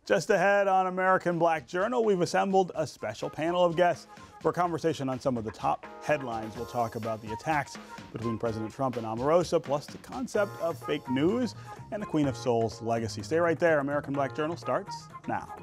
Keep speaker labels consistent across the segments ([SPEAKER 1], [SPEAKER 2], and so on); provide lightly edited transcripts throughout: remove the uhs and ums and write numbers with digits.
[SPEAKER 1] Just ahead on American Black Journal, we've assembled a special panel of guests for a conversation on some of the top headlines. We'll talk about the attacks between President Trump and Omarosa, plus the concept of fake news and the Queen of Soul's legacy. Stay right there. American Black Journal starts now.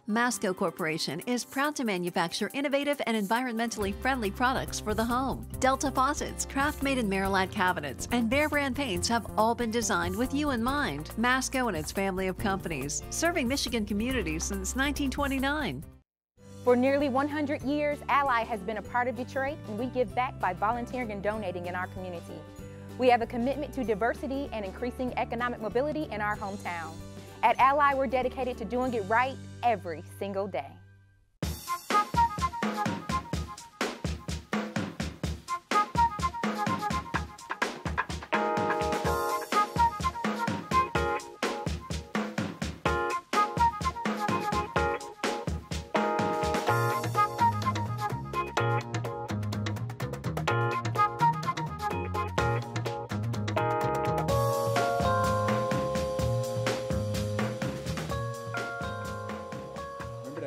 [SPEAKER 2] Masco Corporation is proud to manufacture innovative and environmentally friendly products for the home. Delta faucets, Craft-made in Merillat cabinets, and Behr brand paints have all been designed with you in mind. Masco and its family of companies, serving Michigan communities since 1929.
[SPEAKER 3] For nearly 100 years, Ally has been a part of Detroit, and we give back by volunteering and donating in our community. We have a commitment to diversity and increasing economic mobility in our hometown. At Ally, we're dedicated to doing it right every single day.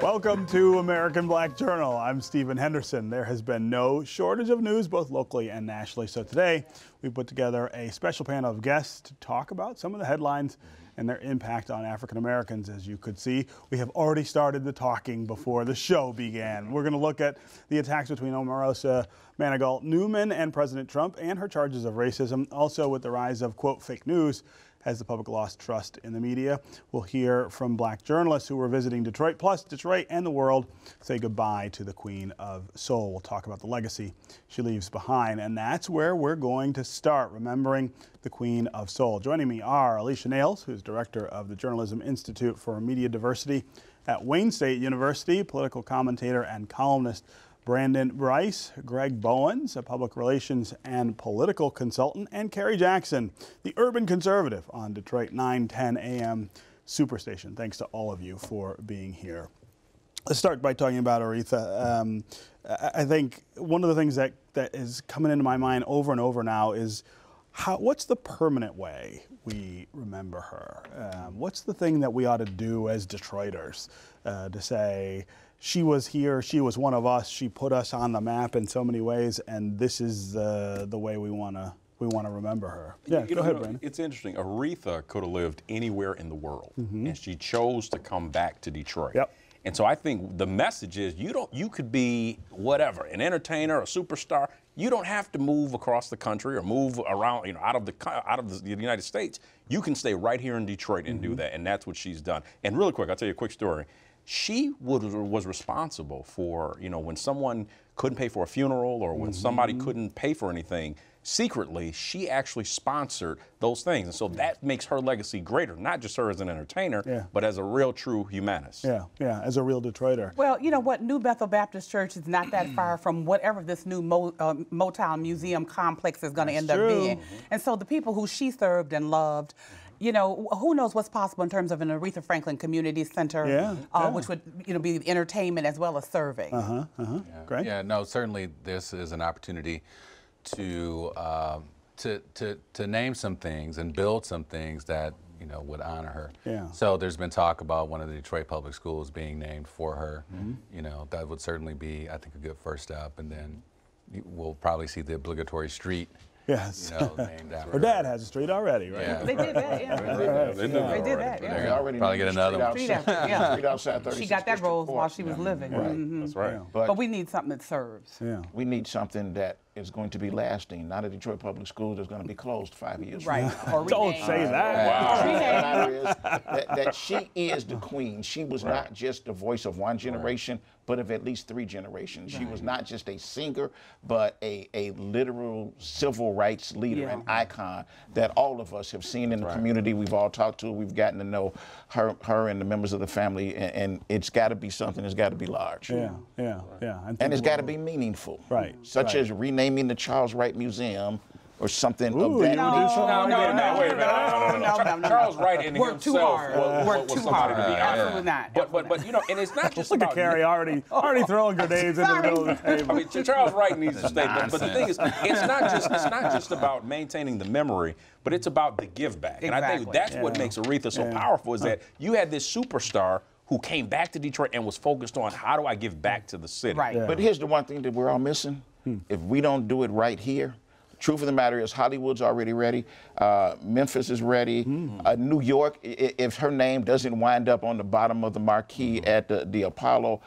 [SPEAKER 1] Welcome to American Black Journal. I'm Stephen Henderson. There has been no shortage of news, both locally and nationally. So today, we put together a special panel of guests to talk about some of the headlines and their impact on African Americans. As you could see, we have already started the talking before the show began. We're going to look at the attacks between Omarosa Manigault Newman and President Trump and her charges of racism. Also, with the rise of, quote, fake news, has the public lost trust in the media? We'll hear from Black journalists who were visiting Detroit, plus Detroit and the world say goodbye to the Queen of Soul. We'll talk about the legacy she leaves behind, and that's where we're going to start, remembering the Queen of Soul. Joining me are Alicia Nails, who's director of the Journalism Institute for Media Diversity at Wayne State University, political commentator and columnist Brandon Brice, Greg Bowens, a public relations and political consultant, and Kerry Jackson, the urban conservative on Detroit 910 AM Superstation. Thanks to all of you for being here. Let's start by talking about Aretha. I think one of the things that is coming into my mind over and over now is what's the permanent way we remember her? What's the thing that we ought to do as Detroiters to say, she was here, she was one of us, she put us on the map in so many ways, and this is the way we want to remember her. Yeah, go ahead, Brandon.
[SPEAKER 4] It's interesting. Aretha could have lived anywhere in the world, and she chose to come back to Detroit. Yep. And so I think the message is you could be whatever, an entertainer, a superstar. You don't have to move across the country or move around, out of the United States. You can stay right here in Detroit and do that, and that's what she's done. And really quick, I'll tell you a quick story. She was responsible for, when someone couldn't pay for a funeral or when somebody couldn't pay for anything, secretly, she actually sponsored those things. And so that makes her legacy greater, not just her as an entertainer, but as a real, true humanist.
[SPEAKER 1] Yeah, as a real Detroiter.
[SPEAKER 5] Well, you know what, New Bethel Baptist Church is not that far from whatever this new Motown Museum complex is going to end up being. And so the people who she served and loved, who knows what's possible in terms of an Aretha Franklin Community Center, which would, be entertainment as well as serving.
[SPEAKER 1] Great.
[SPEAKER 6] Yeah, no, certainly this is an opportunity to name some things and build some things that would honor her. Yeah. So there's been talk about one of the Detroit public schools being named for her. That would certainly be, I think, a good first step, and then we'll probably see the obligatory street.
[SPEAKER 1] Yes.
[SPEAKER 6] Named after
[SPEAKER 1] her dad has a street already, right?
[SPEAKER 5] Yeah. They did that, yeah.
[SPEAKER 6] They did that,
[SPEAKER 5] yeah.
[SPEAKER 6] They already probably get another one.
[SPEAKER 5] Street outside 36th. She got that role while she was living.
[SPEAKER 4] Right. That's right.
[SPEAKER 5] But we need something that serves.
[SPEAKER 1] Yeah.
[SPEAKER 7] We need something that is going to be lasting, not a Detroit public school that's going to be closed 5 years
[SPEAKER 5] from now.
[SPEAKER 1] Don't say that.
[SPEAKER 7] Wow. That she is the queen. She was not just the voice of one generation, but of at least 3 generations. She was not just a singer, but a literal civil rights leader, an icon that all of us have seen in the community. We've all talked to her. We've gotten to know her and the members of the family, and it's got to be something. It's got to be large.
[SPEAKER 1] Yeah.
[SPEAKER 7] And it's got to be meaningful.
[SPEAKER 1] Right.
[SPEAKER 7] Such as renaming the Charles Wright Museum or something
[SPEAKER 1] Ooh,
[SPEAKER 7] of that
[SPEAKER 1] no,
[SPEAKER 7] nature.
[SPEAKER 4] No, wait a minute. No. Charles Wright in
[SPEAKER 5] Work too
[SPEAKER 4] himself
[SPEAKER 5] hard. Work too hard. Absolutely not.
[SPEAKER 4] But you know, and it's not just
[SPEAKER 1] Look
[SPEAKER 4] about
[SPEAKER 1] at Kerry already throwing grenades in the middle of the table.
[SPEAKER 4] I mean, Charles Wright needs to stay. But the thing is, it's not just about maintaining the memory, but it's about the give back.
[SPEAKER 5] Exactly.
[SPEAKER 4] And I think that's what makes Aretha so powerful, is that you had this superstar who came back to Detroit and was focused on, how do I give back to the city?
[SPEAKER 5] Right.
[SPEAKER 7] But here's the one thing that we're all missing. If we don't do it right here, truth of the matter is Hollywood's already ready. Memphis is ready. New York, if her name doesn't wind up on the bottom of the marquee at the Apollo,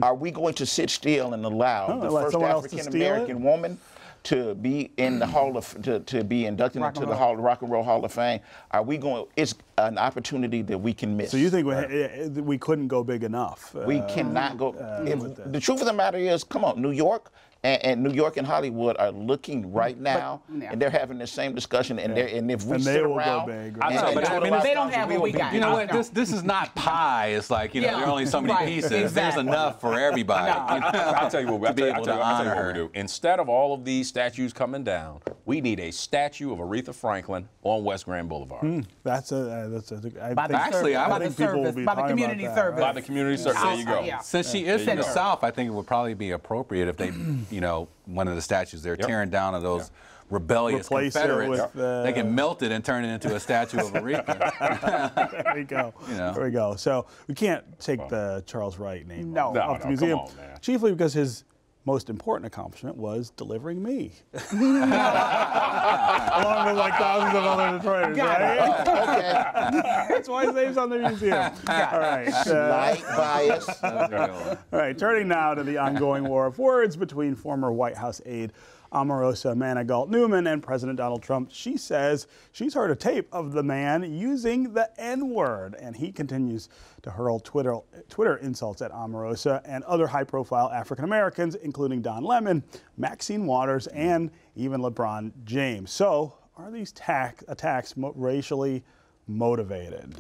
[SPEAKER 7] are we going to sit still and allow the first African-American woman to be in the Hall of, to be inducted into the Rock and Roll Hall of Fame? Are we going, it's an opportunity that we can miss.
[SPEAKER 1] So you think we couldn't go big enough?
[SPEAKER 7] We cannot go. The truth of the matter is, come on, New York and New York and Hollywood are looking right now, and they're having the same discussion. And if we sit around,
[SPEAKER 5] they don't have what we got.
[SPEAKER 6] You know what? This is not pie. It's like, you know, there are only so many pieces.
[SPEAKER 5] Exactly.
[SPEAKER 6] There's enough for everybody.
[SPEAKER 4] I'll tell you what we do. Instead of all of these statues coming down, we need a statue of Aretha Franklin on West Grand Boulevard.
[SPEAKER 1] That's
[SPEAKER 6] Actually, I think
[SPEAKER 1] people will be
[SPEAKER 5] by the community service.
[SPEAKER 4] By the community service. There you go.
[SPEAKER 5] Yeah.
[SPEAKER 6] Since she is from the South, I think it would probably be appropriate if they, you know, one of the statues they're tearing down of those rebellious Confederates, they can melt it and turn it into a statue of Aretha.
[SPEAKER 1] There we go.
[SPEAKER 6] You know.
[SPEAKER 1] There we go. So we can't take the Charles Wright name off the
[SPEAKER 4] no,
[SPEAKER 1] museum,
[SPEAKER 4] come on, man.
[SPEAKER 1] chiefly because his most important accomplishment was delivering me. Along with like thousands of other Detroiters, right?
[SPEAKER 7] okay.
[SPEAKER 1] That's why his name's on the museum. All right.
[SPEAKER 7] Slight bias.
[SPEAKER 1] All right, turning now to the ongoing war of words between former White House aide Omarosa Manigault Newman and President Donald Trump. She says she's heard a tape of the man using the N-word, and he continues to hurl Twitter insults at Omarosa and other high-profile African Americans, including Don Lemon, Maxine Waters, and even LeBron James. So, are these attacks racially motivated?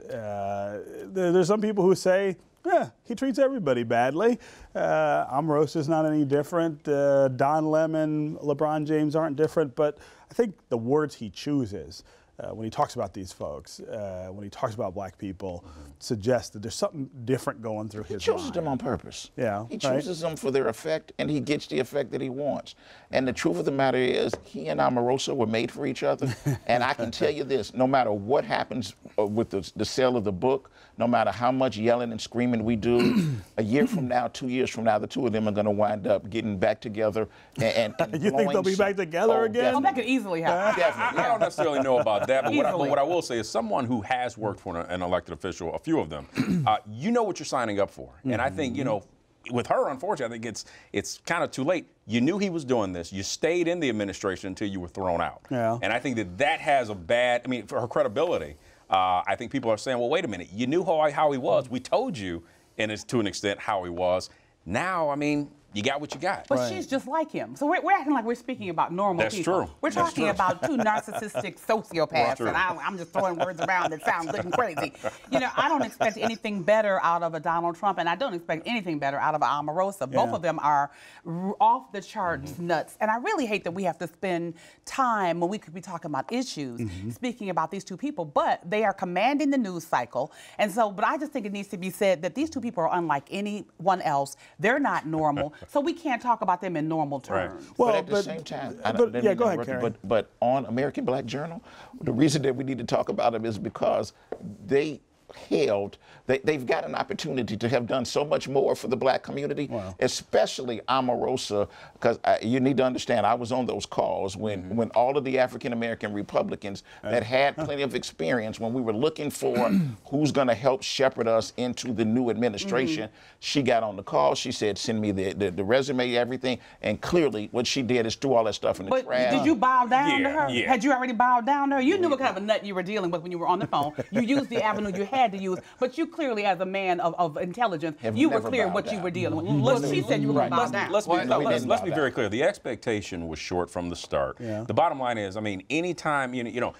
[SPEAKER 1] There's some people who say, yeah, he treats everybody badly. Omarosa's not any different. Don Lemon, LeBron James aren't different. But I think the words he chooses when he talks about these folks, when he talks about black people, suggests that there's something different going through his mind.
[SPEAKER 7] He chooses them on purpose.
[SPEAKER 1] Yeah,
[SPEAKER 7] he chooses them for their effect, and he gets the effect that he wants. And the truth of the matter is, he and Omarosa were made for each other. And I can tell you this, no matter what happens with the sale of the book, no matter how much yelling and screaming we do, a year from now, 2 years from now, the two of them are going to wind up getting back together. And
[SPEAKER 1] you think they'll be back together again?
[SPEAKER 5] Oh, that could easily happen.
[SPEAKER 7] Definitely.
[SPEAKER 4] I don't necessarily know about that, but what I will say is, someone who has worked for an elected official, a few of them, you know what you're signing up for. And I think, you know, with her, unfortunately, I think it's kind of too late. You knew he was doing this. You stayed in the administration until you were thrown out. Yeah. And I think that has a bad, I mean, for her credibility, I think people are saying, well, wait a minute. You knew how he was. We told you, and it's to an extent, how he was. Now, I mean, you got what you got.
[SPEAKER 5] But she's just like him. So we're acting like we're speaking about normal people.
[SPEAKER 4] That's true.
[SPEAKER 5] We're talking about two narcissistic sociopaths, and I'm just throwing words around that sound good and crazy. You know, I don't expect anything better out of a Donald Trump, and I don't expect anything better out of an Omarosa. Both of them are off the charts nuts, and I really hate that we have to spend time when we could be talking about issues speaking about these two people, but they are commanding the news cycle. And so, but I just think it needs to be said that these two people are unlike anyone else. They're not normal. So we can't talk about them in normal terms.
[SPEAKER 7] Right. Well, but at the same time,
[SPEAKER 1] go ahead, Kerry.
[SPEAKER 7] But on American Black Journal, the reason that we need to talk about them is because they've got an opportunity to have done so much more for the black community, especially Omarosa, because you need to understand, I was on those calls when all of the African-American Republicans that had plenty of experience, when we were looking for who's going to help shepherd us into the new administration, she got on the call, she said, send me the resume, everything, and clearly what she did is threw all that stuff in the trash.
[SPEAKER 5] Did you bow down to her?
[SPEAKER 4] Yeah.
[SPEAKER 5] Had you already bowed down to her? You knew what kind of a nut you were dealing with when you were on the phone. You used the avenue you had to use, but you clearly, as a man of intelligence, you were clear what you were dealing with. But she said you were going to bow down.
[SPEAKER 4] Let's be very clear. The expectation was short from the start. Yeah. The bottom line is, I mean, anytime, you know,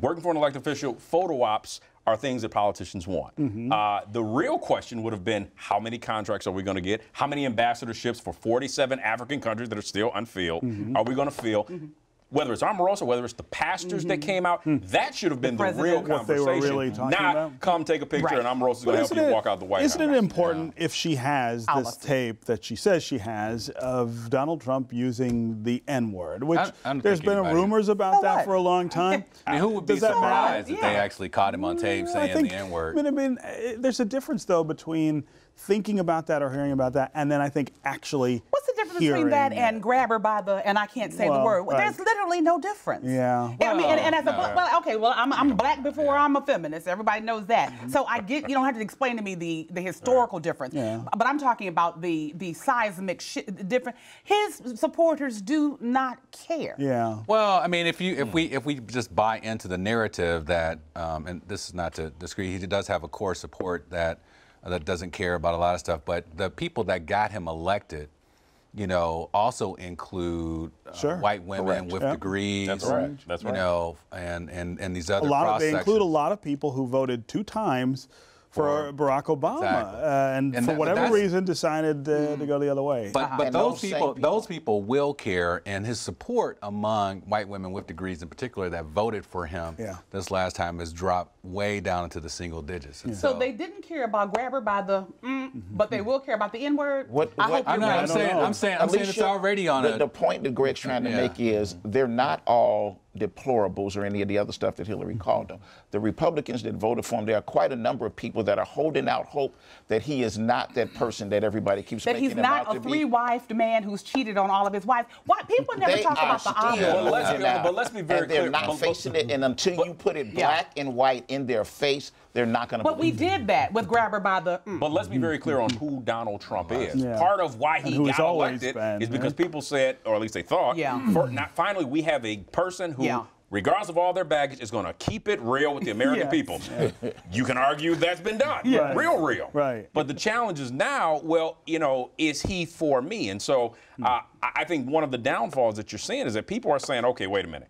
[SPEAKER 4] working for an elected official, photo ops are things that politicians want. The real question would have been, how many contracts are we going to get? How many ambassadorships for 47 African countries that are still unfilled are we going to fill? whether it's Omarosa, whether it's the pastors that came out, that should have been the real conversation.
[SPEAKER 1] What they were really talking about.
[SPEAKER 4] Come take a picture and Omarosa's going to help you walk out the White House.
[SPEAKER 1] Isn't it important if she has this tape that she says she has of Donald Trump using the N-word, which there's been rumors about that for a long time.
[SPEAKER 6] I mean, who would be surprised if they actually caught him on tape saying the N-word?
[SPEAKER 1] I mean, there's a difference, though, between thinking about that or hearing about that, and then I think actually
[SPEAKER 5] What's the difference between that and grab her by the, and I can't say the word? Well, there's literally no difference.
[SPEAKER 1] Yeah.
[SPEAKER 5] I mean, and as a, I'm black before I'm a feminist. Everybody knows that. So I get, you don't have to explain to me the historical difference. Yeah. But I'm talking about the seismic difference. His supporters do not care.
[SPEAKER 1] Yeah.
[SPEAKER 6] Well, I mean, if we just buy into the narrative that, and this is not to disagree, he does have a core support that doesn't care about a lot of stuff, but the people that got him elected, you know, also include white women with degrees.
[SPEAKER 4] That's right. That's right.
[SPEAKER 6] You know, and these other
[SPEAKER 1] They include a lot of people who voted 2 times for Barack Obama, and for whatever reason decided to go the other way.
[SPEAKER 6] But those people will care, and his support among white women with degrees in particular that voted for him this last time has dropped way down into the single digits.
[SPEAKER 5] So they didn't care about grab her by the but they will care about the N-word.
[SPEAKER 6] I'm saying it's already on
[SPEAKER 7] the point that Greg's trying to make is they're not all deplorables or any of the other stuff that Hillary called them. The Republicans that voted for him, there are quite a number of people that are holding out hope that he is not that person that everybody keeps making him out to be.
[SPEAKER 5] That he's not a 3-wifed man who's cheated on all of his wives. Why people never talk about the obvious.
[SPEAKER 4] But let's be very clear.
[SPEAKER 7] They're not facing it, and until you put it black and white in their face, they're not going to believe it.
[SPEAKER 5] But we did that with grab her by the...
[SPEAKER 4] But let's be very clear on who Donald Trump is. Part of why he got elected is because people said, or at least they thought, finally we have a person who, regardless of all their baggage, is going to keep it real with the American people. You can argue that's been done. Real.
[SPEAKER 1] Right.
[SPEAKER 4] But the challenge is now, well, you know, is he for me? And so I think one of the downfalls that you're seeing is that people are saying, okay, wait a minute.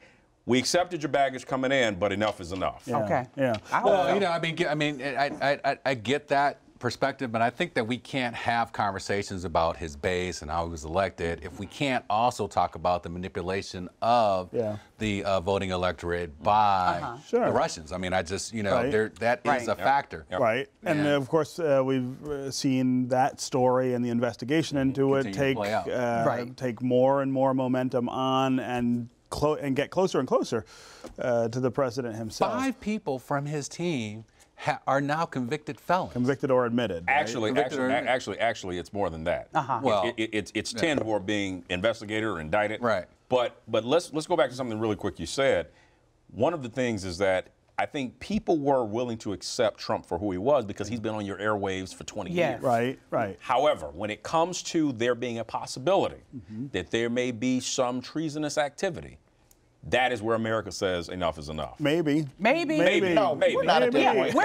[SPEAKER 4] We accepted your baggage coming in, but enough is enough.
[SPEAKER 5] Okay.
[SPEAKER 1] Yeah.
[SPEAKER 6] Well, you know, I mean, I get that perspective, but I think that we can't have conversations about his base and how he was elected if we can't also talk about the manipulation of the voting electorate by the Russians. I mean, I just, you know, that is a factor.
[SPEAKER 1] Right. And of course, we've seen that story and the investigation into it take more and more momentum on and get closer and closer to the president himself.
[SPEAKER 6] 5 people from his team are now convicted felons.
[SPEAKER 1] Convicted or admitted.
[SPEAKER 4] Actually, it's more than that. Well, it's 10 who are being investigated or indicted.
[SPEAKER 6] Right.
[SPEAKER 4] But let's go back to something really quick you said. One of the things is that I think people were willing to accept Trump for who he was because he's been on your airwaves for 20 years.
[SPEAKER 1] Right.
[SPEAKER 4] However, when it comes to there being a possibility that there may be some treasonous activity, that is where America says enough is enough.
[SPEAKER 1] Maybe.
[SPEAKER 7] No, maybe. We're not at that point.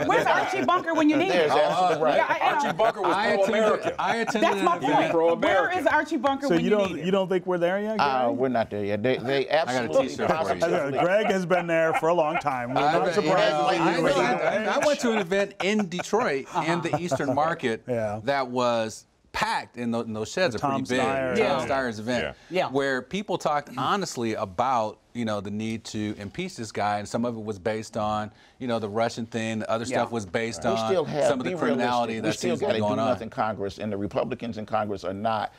[SPEAKER 5] Where's Archie Bunker when you need him?
[SPEAKER 4] Archie Bunker was pro-American.
[SPEAKER 5] That's my point. Where is Archie Bunker when you need him?
[SPEAKER 1] So you don't think we're there yet, Greg?
[SPEAKER 7] We're not there yet. They absolutely
[SPEAKER 1] Greg has been there for a long time. We're not surprised.
[SPEAKER 6] I went to an event in Detroit in the Eastern Market that was packed in those sheds are pretty big. Tom Steyer's event, where people talked honestly about, you know, the need to impeach this guy, and some of it was based on, you know, the Russian thing. The other stuff was based on some of the criminality that seems to be going on.
[SPEAKER 7] We still got to do nothing Congress, and the Republicans in Congress are not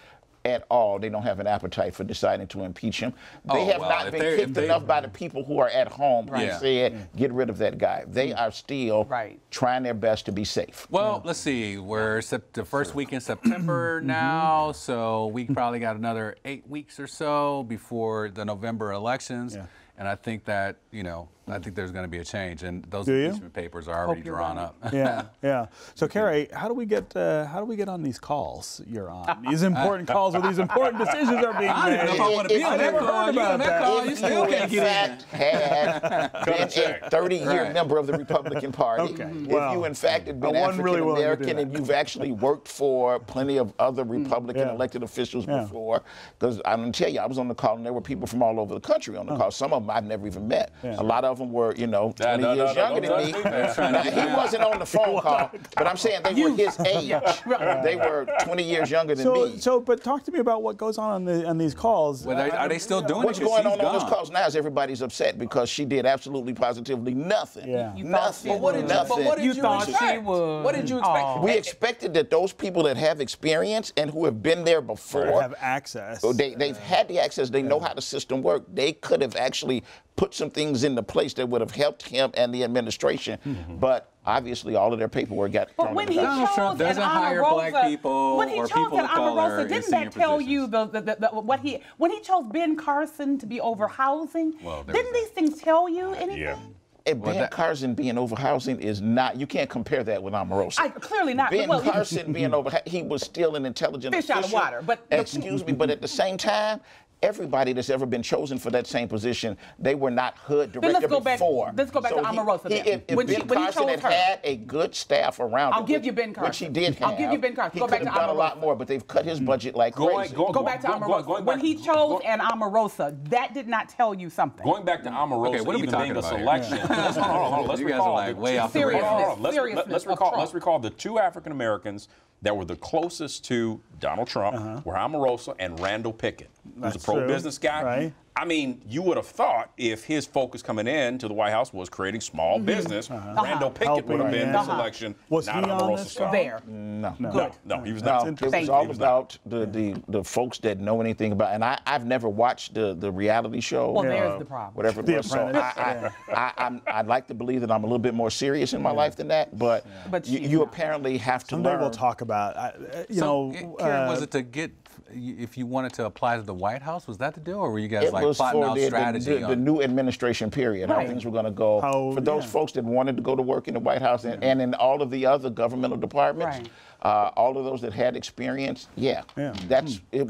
[SPEAKER 7] at all. They don't have an appetite for deciding to impeach him. They have not been kicked enough by the people who are at home who said, get rid of that guy. They are still trying their best to be safe.
[SPEAKER 6] Well, let's see. We're the first week in September now, so we probably got another 8 weeks or so before the November elections. And I think that, you know, I think there's going to be a change, and those impeachment papers are already drawn up.
[SPEAKER 1] So, Kerry, how do we get on these calls you're on? These important calls where these important decisions are being made.
[SPEAKER 6] I don't know if I want to be on that call.
[SPEAKER 1] Heard about that.
[SPEAKER 7] You still can't get in. Had been a 30-year member of the Republican Party, if you in fact had been African American and you've actually worked for plenty of other Republican elected officials before, because I'm going to tell you, I was on the call and there were people from all over the country on the call. Some of them I've never even met. A lot of them them were, 20 years younger than me. Now, he wasn't on the phone call, but I'm saying they were his age. They were 20 years younger than me.
[SPEAKER 1] But talk to me about what goes on these calls.
[SPEAKER 6] Well, are they still doing
[SPEAKER 7] What's going on those calls now is everybody's upset because she did absolutely positively nothing.
[SPEAKER 1] Yeah.
[SPEAKER 7] Nothing.
[SPEAKER 5] But what did you expect?
[SPEAKER 6] What did you expect?
[SPEAKER 7] We expected that those people that have experience and who have been there before
[SPEAKER 1] have access.
[SPEAKER 7] They've had the access. They know how the system works. They could have actually put some things into place that would have helped him and the administration. But obviously, all of their paperwork got thrown
[SPEAKER 5] when
[SPEAKER 7] in the
[SPEAKER 5] Donald Trump
[SPEAKER 6] doesn't hire black people
[SPEAKER 5] when he
[SPEAKER 6] or
[SPEAKER 5] chose
[SPEAKER 6] people of color
[SPEAKER 5] Omarosa,
[SPEAKER 6] in
[SPEAKER 5] didn't that tell you
[SPEAKER 6] positions.
[SPEAKER 5] when he chose Ben Carson to be over housing?
[SPEAKER 6] Well,
[SPEAKER 5] didn't these things tell you anything?
[SPEAKER 4] Yeah.
[SPEAKER 7] And Ben Carson being over housing is not, you can't compare that with Omarosa.
[SPEAKER 5] Clearly not.
[SPEAKER 7] Ben Carson being over, he was still an intelligent
[SPEAKER 5] Fish out of water. But
[SPEAKER 7] excuse me, but at the same time, everybody that's ever been chosen for that same position, they were not HUD director before.
[SPEAKER 5] Let's go back to Omarosa.
[SPEAKER 7] If Ben Carson had a good staff around
[SPEAKER 5] I'll give you Ben Carson.
[SPEAKER 7] which he did have.
[SPEAKER 5] I'll give you Ben Carson.
[SPEAKER 7] He
[SPEAKER 5] Go
[SPEAKER 7] could
[SPEAKER 5] back
[SPEAKER 7] have
[SPEAKER 5] to
[SPEAKER 7] done a lot
[SPEAKER 5] Omarosa.
[SPEAKER 7] more, but they've cut his budget like crazy.
[SPEAKER 5] Go back to Omarosa. When he chose an Omarosa, that did not tell you something.
[SPEAKER 4] Going back to Omarosa,
[SPEAKER 6] Okay, what are we
[SPEAKER 4] even being
[SPEAKER 6] talking
[SPEAKER 4] a
[SPEAKER 6] about
[SPEAKER 4] selection. Hold on, let's
[SPEAKER 6] You guys
[SPEAKER 4] recall.
[SPEAKER 6] are like way off the
[SPEAKER 5] Seriousness.
[SPEAKER 4] Let's recall the two African Americans that were the closest to Donald Trump were Omarosa and Randall Pickett, who's a pro-business guy.
[SPEAKER 1] Right.
[SPEAKER 4] I mean, you would have thought if his focus coming in to the White House was creating small business, Randall Pickett would have been the selection,
[SPEAKER 1] Was
[SPEAKER 4] not
[SPEAKER 1] he on
[SPEAKER 4] Omarosa
[SPEAKER 1] this
[SPEAKER 4] Star.
[SPEAKER 5] There.
[SPEAKER 7] No.
[SPEAKER 4] No, he was
[SPEAKER 7] No,
[SPEAKER 4] not.
[SPEAKER 7] it was all about the folks that know anything about, and I've never watched the reality show.
[SPEAKER 5] Well, there's the problem.
[SPEAKER 7] Whatever it
[SPEAKER 1] The
[SPEAKER 7] was. So
[SPEAKER 1] Apprentice.
[SPEAKER 7] I'd like to believe that I'm a little bit more serious in my life than that, but you apparently have to
[SPEAKER 1] Someday
[SPEAKER 7] learn.
[SPEAKER 1] we'll talk about,
[SPEAKER 6] Karen, was it to get, if you wanted to apply to the White House, was that the deal, or were you guys
[SPEAKER 7] It
[SPEAKER 6] like
[SPEAKER 7] was
[SPEAKER 6] plotting
[SPEAKER 7] for
[SPEAKER 6] out strategy?
[SPEAKER 7] the new administration period, how things were going to go. For those folks that wanted to go to work in the White House and in all of the other governmental departments, all of those that had experience, it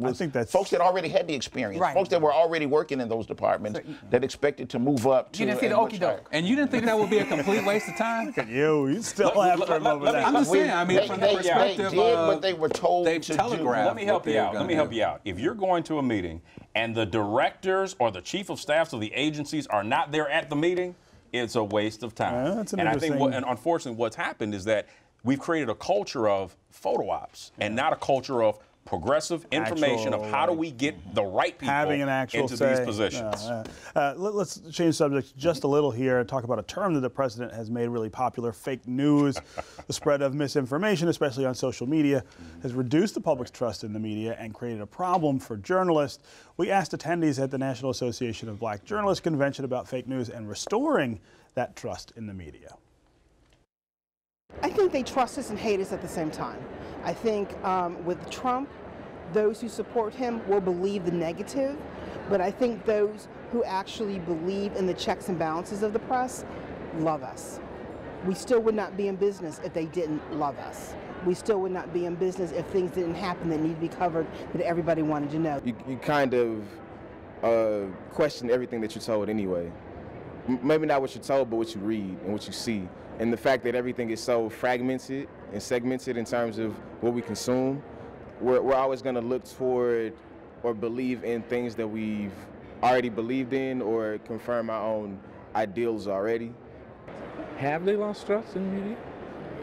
[SPEAKER 7] was
[SPEAKER 1] I think that's
[SPEAKER 7] folks that already had the experience, folks that were already working in those departments that expected to move up to.
[SPEAKER 5] You didn't see the okie doke.
[SPEAKER 6] And you didn't think that would be a complete waste of time?
[SPEAKER 1] Look at you still after him over there.
[SPEAKER 6] I'm just saying, I mean, from the perspective
[SPEAKER 7] they did what they were told
[SPEAKER 6] they've
[SPEAKER 7] to do.
[SPEAKER 6] telegraphed.
[SPEAKER 4] Let me help you out. Let me help you out. If you're going to a meeting and the directors or the chief of staffs of the agencies are not there at the meeting, it's a waste of time.
[SPEAKER 1] Yeah, that's an
[SPEAKER 4] and I think,
[SPEAKER 1] interesting-
[SPEAKER 4] and unfortunately, what's happened is that we've created a culture of photo ops and not a culture of progressive information of how do we get the right people
[SPEAKER 1] having an actual
[SPEAKER 4] into
[SPEAKER 1] say.
[SPEAKER 4] these positions.
[SPEAKER 1] Let's change subjects just a little here and talk about a term that the president has made really popular: fake news. The spread of misinformation, especially on social media, has reduced the public's trust in the media and created a problem for journalists. We asked attendees at the National Association of Black Journalists convention about fake news and restoring that trust in the media.
[SPEAKER 8] I think they trust us and hate us at the same time. I think with Trump, those who support him will believe the negative, but I think those who actually believe in the checks and balances of the press love us. We still would not be in business if they didn't love us. We still would not be in business if things didn't happen that need to be covered that everybody wanted to know.
[SPEAKER 9] You kind of question everything that you're told anyway. Maybe not what you're told, but what you read and what you see. And the fact that everything is so fragmented and segmented in terms of what we consume, we're always going to look toward or believe in things that we've already believed in or confirm our own ideals already.
[SPEAKER 10] Have they lost trust in the media?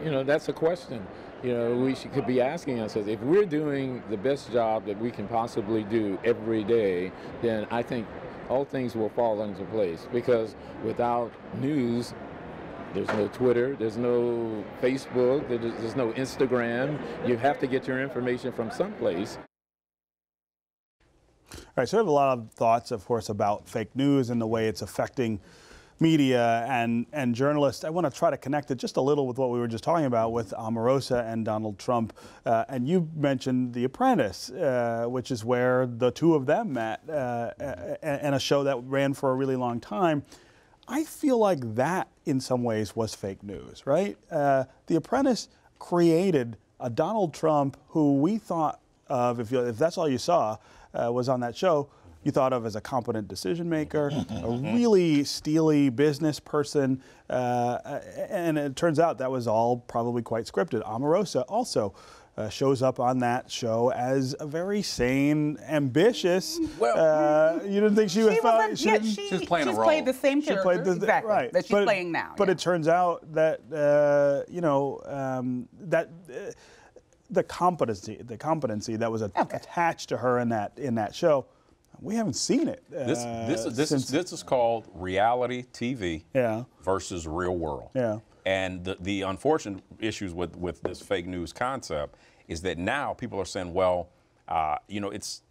[SPEAKER 10] You know, that's a question. You know, we could be asking ourselves, if we're doing the best job that we can possibly do every day, then I think all things will fall into place, because without news, there's no Twitter, there's no Facebook, there's no Instagram. You have to get your information from someplace.
[SPEAKER 1] All right, so I have a lot of thoughts, of course, about fake news and the way it's affecting media and journalists. I want to try to connect it just a little with what we were just talking about with Omarosa and Donald Trump. And you mentioned The Apprentice, which is where the two of them met, and a show that ran for a really long time. I feel like that, in some ways, was fake news, right? The Apprentice created a Donald Trump who we thought of, if that's all you saw, was on that show. you thought of as a competent decision maker, a really steely business person, and it turns out that was all probably quite scripted. Omarosa also shows up on that show as a very sane, ambitious. Well, you didn't think she was?
[SPEAKER 5] She's
[SPEAKER 6] playing a role.
[SPEAKER 5] Played the same character, exactly,
[SPEAKER 1] right,
[SPEAKER 5] that she's playing now.
[SPEAKER 1] But it turns out that the competency that was attached to her in that show, we haven't seen it.
[SPEAKER 4] This is called reality TV versus real world.
[SPEAKER 1] Yeah.
[SPEAKER 4] And the unfortunate issues with this fake news concept is that now people are saying, well, it's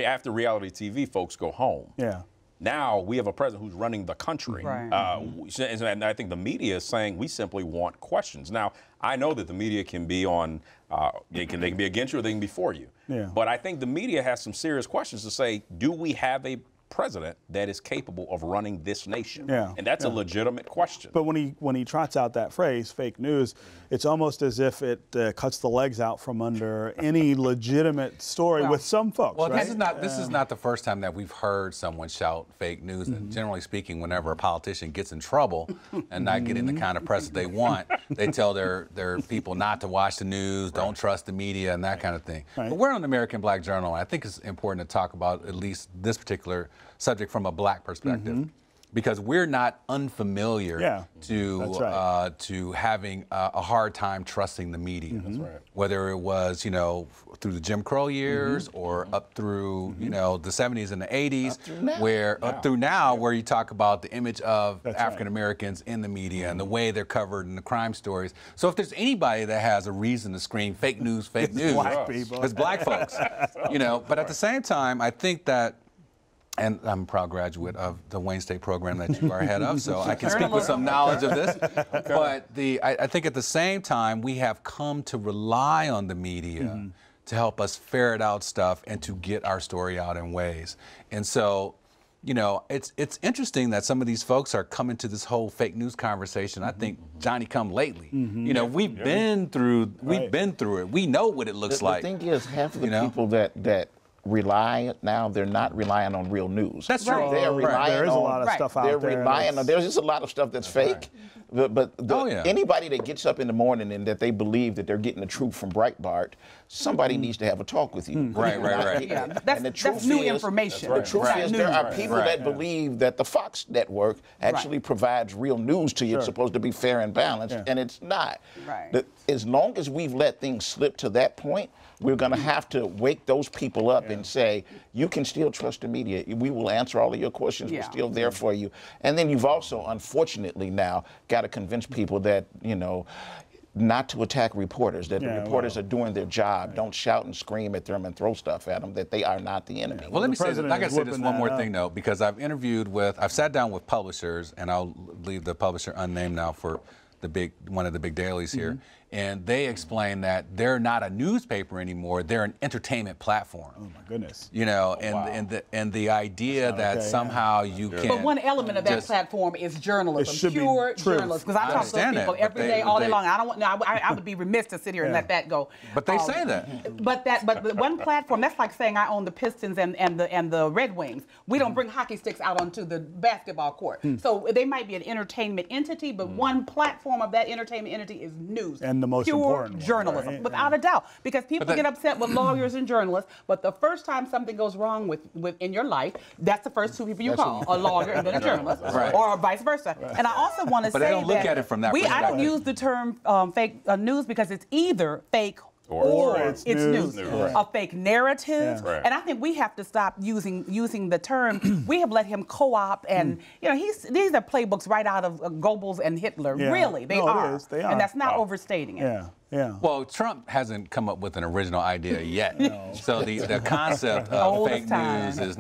[SPEAKER 4] after reality TV, folks go home.
[SPEAKER 1] Yeah.
[SPEAKER 4] Now we have a president who's running the country.
[SPEAKER 5] Right.
[SPEAKER 4] And I think the media is saying we simply want questions. Now, I know that the media can be on, they can be against you or they can be for you.
[SPEAKER 1] Yeah.
[SPEAKER 4] But I think the media has some serious questions to say, do we have a president that is capable of running this nation?
[SPEAKER 1] Yeah.
[SPEAKER 4] And that's a legitimate question.
[SPEAKER 1] But when he trots out that phrase, fake news, it's almost as if it cuts the legs out from under any legitimate story with some folks.
[SPEAKER 6] Well,
[SPEAKER 1] right?
[SPEAKER 6] this is not the first time that we've heard someone shout fake news. And generally speaking, whenever a politician gets in trouble and not getting the kind of press that they want, they tell their people not to watch the news, don't trust the media, and that kind of thing.
[SPEAKER 1] Right.
[SPEAKER 6] But we're on the American Black Journal, and I think it's important to talk about at least this particular subject from a black perspective, because we're not unfamiliar to having a hard time trusting the media. That's right. Whether it was through the Jim Crow years or up through the 70s and the 80s, up through now, where you talk about the image of African Americans in the media and the way they're covered in the crime stories. So if there's anybody that has a reason to scream fake news, it's black folks. But at the same time, I think that. And I'm a proud graduate of the Wayne State program that you are head of, so I can speak with some knowledge of this. But I think at the same time, we have come to rely on the media to help us ferret out stuff and to get our story out in ways. And so, it's interesting that some of these folks are coming to this whole fake news conversation. I think Johnny come lately. We've been through it. We know what it looks like.
[SPEAKER 7] The thing is, half of the people that rely now, they're not relying on real news.
[SPEAKER 6] That's true.
[SPEAKER 7] They're relying
[SPEAKER 1] there is a lot of stuff out there.
[SPEAKER 7] They're relying on. There's just a lot of stuff that's fake. But anybody that gets up in the morning and that they believe that they're getting the truth from Breitbart, somebody needs to have a talk with you.
[SPEAKER 5] Right. Yeah, that's new information.
[SPEAKER 7] The truth is there are people that believe that the Fox network actually provides real news to you. It's supposed to be fair and balanced, and it's not.
[SPEAKER 5] Right.
[SPEAKER 7] As long as we've let things slip to that point, we're going to have to wake those people up and say, you can still trust the media. We will answer all of your questions. We're still there for you. And then you've also, unfortunately now, got to convince people that, not to attack reporters, that the reporters are doing their job. Don't shout and scream at them and throw stuff at them, that they are not the enemy.
[SPEAKER 6] Well, let me say this, I gotta say this one more thing, though, because I've sat down with publishers, and I'll leave the publisher unnamed now for one of the big dailies here, and they explain that they're not a newspaper anymore; they're an entertainment platform.
[SPEAKER 1] Oh my goodness!
[SPEAKER 6] And the idea that somehow you can.
[SPEAKER 5] But one element of that platform is journalism, pure journalism. Because I talk to those people every day, all day long. I would be remiss to sit here and let that go.
[SPEAKER 6] But they say that.
[SPEAKER 5] But one platform, that's like saying I own the Pistons and the Red Wings. We don't bring hockey sticks out onto the basketball court. So they might be an entertainment entity, but one platform of that entertainment entity is news.
[SPEAKER 1] And the most important
[SPEAKER 5] journalism,
[SPEAKER 1] right?
[SPEAKER 5] Without a doubt. Because people get upset with lawyers and journalists, but the first time something goes wrong in your life, that's the first two people you call, a lawyer and then a journalist, or vice versa. And I also want to say that
[SPEAKER 6] they don't look at it from that perspective.
[SPEAKER 5] I don't use the term fake news because it's either fake or it's news. A fake narrative.
[SPEAKER 1] Yeah.
[SPEAKER 5] And I think we have to stop using the term. We have let him co-opt, and these are playbooks right out of Goebbels and Hitler. Really, they are.
[SPEAKER 1] They are.
[SPEAKER 5] And that's not overstating it.
[SPEAKER 1] Yeah.
[SPEAKER 6] Well, Trump hasn't come up with an original idea yet. So the concept of fake news is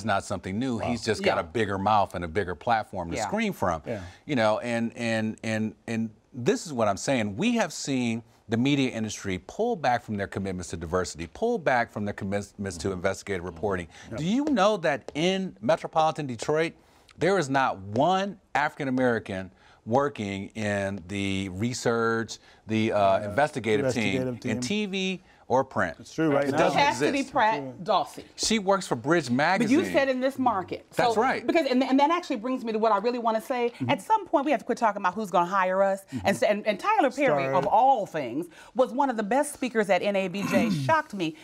[SPEAKER 6] not something new. He's just got a bigger mouth and a bigger platform to scream from. And this is what I'm saying. We have seen the media industry pull back from their commitments to diversity, pull back from their commitments to investigative reporting. Do you know that in metropolitan Detroit, there is not one African American working in the research, the investigative team in TV or print.
[SPEAKER 1] It's true, right?
[SPEAKER 6] It doesn't
[SPEAKER 5] Cassidy
[SPEAKER 6] exist.
[SPEAKER 5] Pratt Dawsey.
[SPEAKER 6] She works for Bridge Magazine.
[SPEAKER 5] But you said in this market.
[SPEAKER 6] That's right.
[SPEAKER 5] Because and that actually brings me to what I really want to say. At some point, we have to quit talking about who's going to hire us. And Tyler Perry, of all things, was one of the best speakers at NABJ. Shocked me.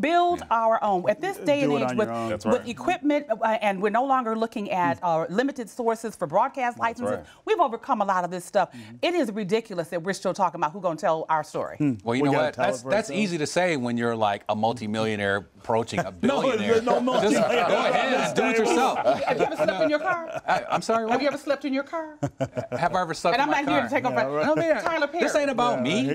[SPEAKER 5] Build our own. At this day and age, with equipment, and we're no longer looking at limited sources for broadcast licenses. We've overcome a lot of this stuff. It is ridiculous that we're still talking about who's going to tell our story.
[SPEAKER 6] Well, you know what? That's easy to say when you're like a multimillionaire approaching a billionaire.
[SPEAKER 1] No,
[SPEAKER 6] just go ahead, do it yourself.
[SPEAKER 5] Have you ever slept in your car?
[SPEAKER 6] I'm sorry, what?
[SPEAKER 5] Have you ever slept in your car?
[SPEAKER 6] Have I ever slept in my car?
[SPEAKER 5] And I'm not here to take over.
[SPEAKER 6] No, man,
[SPEAKER 5] Tyler Perry.
[SPEAKER 6] this ain't about me.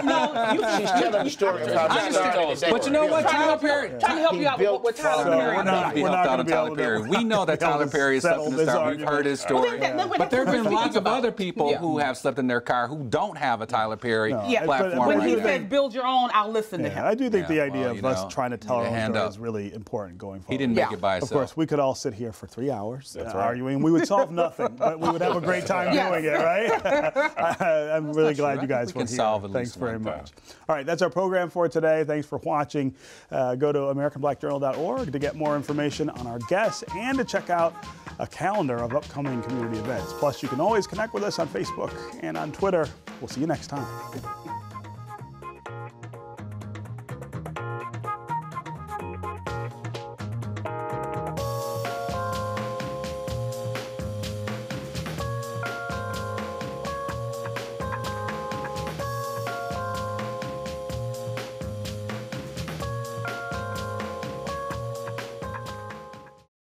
[SPEAKER 5] No,
[SPEAKER 7] She's telling the story of how
[SPEAKER 6] But you know what, Tyler Perry?
[SPEAKER 5] Trying to help you out with Tyler Perry.
[SPEAKER 6] We're not going to beat up Tyler Perry. We know that Tyler Perry is slept in his car. We've heard his story. But there have been lots of other people who have slept in their car who don't have a Tyler Perry platform.
[SPEAKER 5] When he says build your own, I'll listen to him.
[SPEAKER 1] I do think the idea of us trying to tell our own story is really important going forward.
[SPEAKER 6] He didn't make it by himself.
[SPEAKER 1] Of course, we could all sit here for 3 hours arguing. We would solve nothing, but we would have a great time doing it, right? I'm really glad you guys were here. Thanks very much. All right, that's our program for today. Thanks for watching. Go to AmericanBlackJournal.org to get more information on our guests and to check out a calendar of upcoming community events. Plus, you can always connect with us on Facebook and on Twitter. We'll see you next time.